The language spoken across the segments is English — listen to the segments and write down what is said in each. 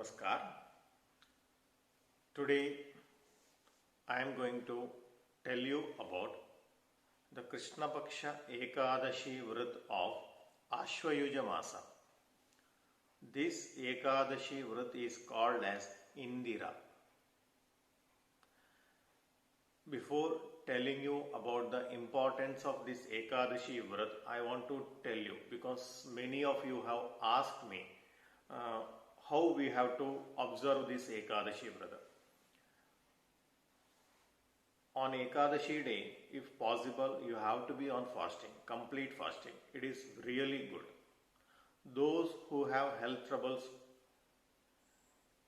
Namaskar. Today I am going to tell you about the Krishna Paksha Ekadashi Vrat of Ashwayuja Masa. This Ekadashi Vrat is called as Indira. Before telling you about the importance of this Ekadashi Vrat, I want to tell you because many of you have asked me how we have to observe this Ekadashi Vrat. On Ekadashi day, if possible, you have to be on fasting, complete fasting. It is really good. Those who have health troubles,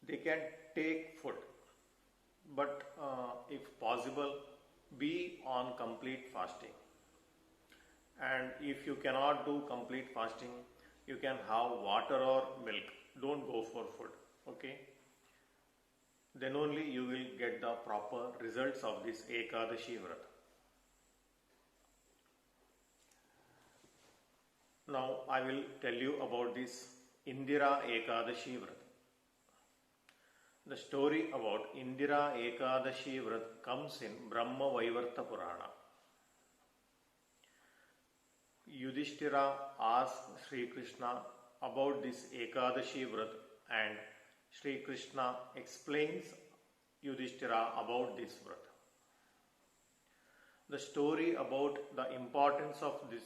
they can take food, but if possible, be on complete fasting. And if you cannot do complete fasting, you can have water or milk. Don't go for food. Okay? Then only you will get the proper results of this Ekadashi Vrat. Now I will tell you about this Indira Ekadashi Vrat. The story about Indira Ekadashi Vrat comes in Brahma Vaivarta Purana. Yudhishthira asked Sri Krishna about this Ekadashi Vrat, and Sri Krishna explains Yudhishthira about this Vrat. The story about the importance of this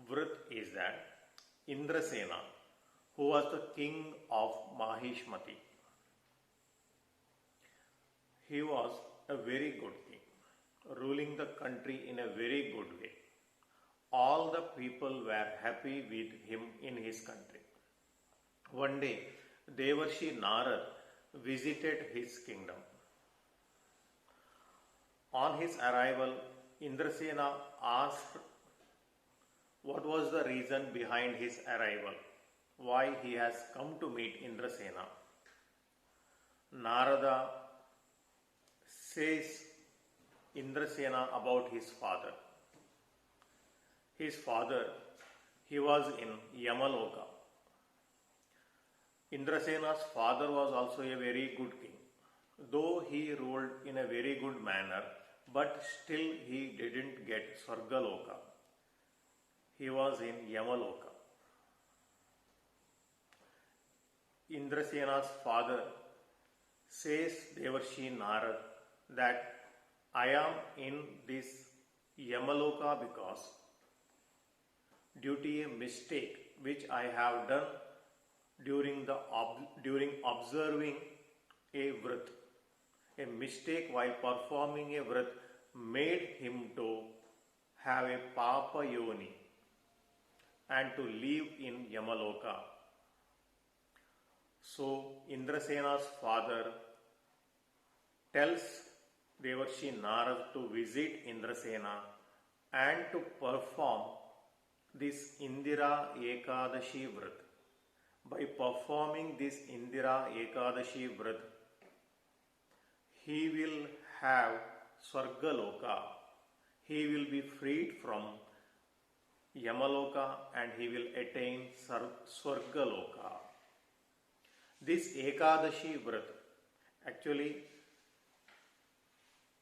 Vrat is that Indrasena, who was the king of Mahishmati, he was a very good king, ruling the country in a very good way. All the people were happy with him in his country. One day, Devarshi Narad visited his kingdom. On his arrival, Indrasena asked what was the reason behind his arrival, why he has come to meet Indrasena. Narada says Indrasena about his father. His father, he was in Yamaloka. Indrasena's father was also a very good king. Though he ruled in a very good manner, but still he didn't get Swargaloka. He was in Yamaloka. Indrasena's father says Devarshi Narad that I am in this Yamaloka because due to a mistake which I have done during observing a vrat. A mistake while performing a vrat made him to have a papa yoni and to live in Yamaloka. So Indrasena's father tells Devarshi Narad to visit Indrasena and to perform this Indira Ekadashi Vrat. By performing this Indira Ekadashi Vrat, he will have Swargaloka. He will be freed from Yamaloka and he will attain Swargaloka. This Ekadashi Vrat, actually,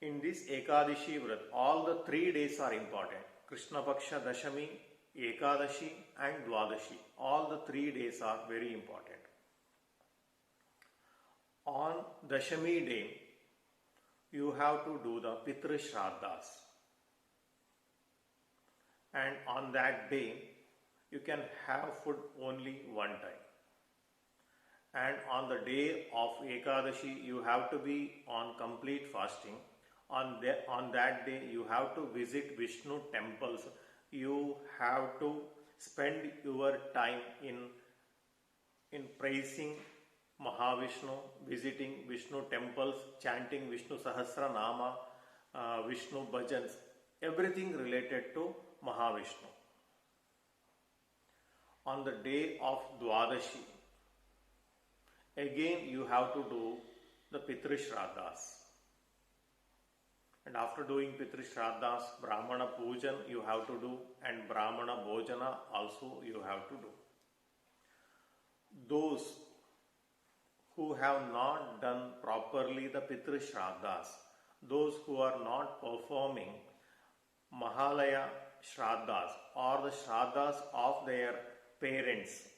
in this Ekadashi Vrat, all the 3 days are important. Krishna Paksha Dashami, Ekadashi and Dwadashi. All the 3 days are very important. On Dashami day, you have to do the Pitra Shraddhas. And on that day, you can have food only one time. And on the day of Ekadashi, you have to be on complete fasting. On that day, you have to visit Vishnu temples. You have to spend your time in praising Mahavishnu, visiting Vishnu temples, chanting Vishnu Sahasranama, Vishnu bhajans, everything related to Mahavishnu. On the day of Dwadashi, again you have to do the Pitru Shraddhas. And after doing Pitru Shraddhas, Brahmana Pujan you have to do, and Brahmana Bhojana also you have to do. Those who have not done properly the Pitru Shraddhas, those who are not performing Mahalaya Shraddhas or the Shraddhas of their parents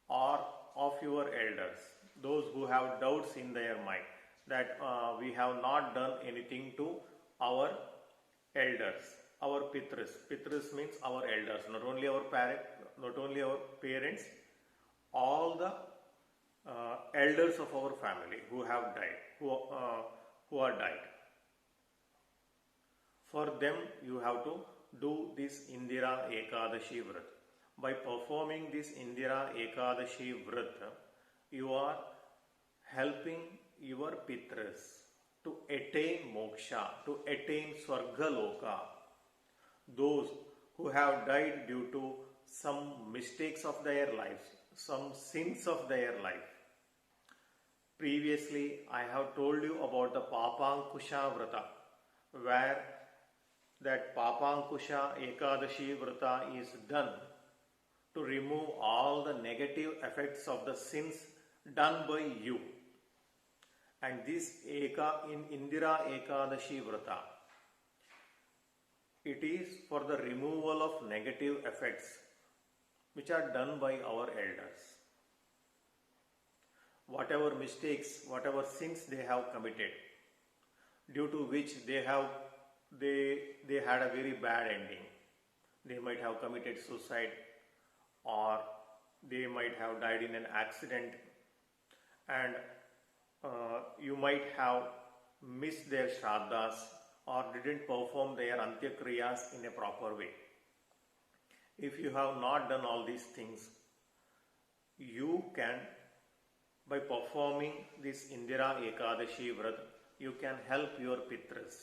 or of your elders, those who have doubts in their mind that we have not done anything to our elders, our Pitrus. Pitrus means our elders, not only our parents, all the elders of our family who have died, who are died. For them you have to do this Indira Ekadashi Vrat. By performing this Indira Ekadashi Vrat, you are helping your Pitrus to attain moksha, to attain Swarga Loka. Those who have died due to some mistakes of their lives, some sins of their life. Previously, I have told you about the Papankusha Vrata, where that Papankusha Ekadashi Vrata is done to remove all the negative effects of the sins done by you. And this in Indira Ekadashi Vrata, it is for the removal of negative effects which are done by our elders. Whatever mistakes, whatever sins they have committed, due to which they had a very bad ending. They might have committed suicide, or they might have died in an accident, and you might have missed their shraddhas or didn't perform their antyakriyas in a proper way. If you have not done all these things, you can, by performing this Indira Ekadashi Vrat, you can help your Pitrus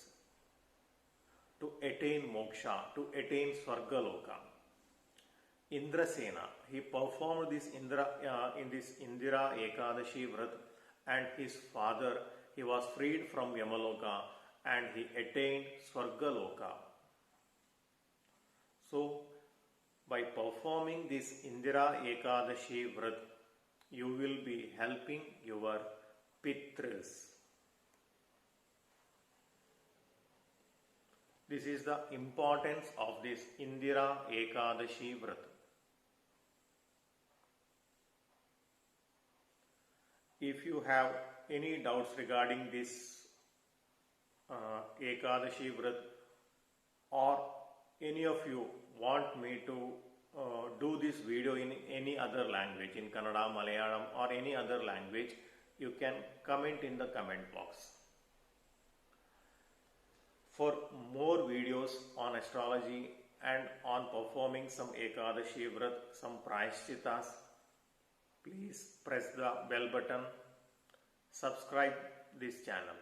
to attain moksha, to attain Swarga Loka. Indrasena, he performed this in this Indira Ekadashi Vrat, and his father, he was freed from Yamaloka and he attained Swarga Loka. So, by performing this Indira Ekadashi Vrat, you will be helping your Pitrus. This is the importance of this Indira Ekadashi Vrat. If you have any doubts regarding this Ekadashi Vrat, or any of you want me to do this video in any other language, in Kannada, Malayalam or any other language, you can comment in the comment box. For more videos on astrology and on performing some Ekadashi Vrat, some Prayashchitas, please press the bell button, subscribe this channel.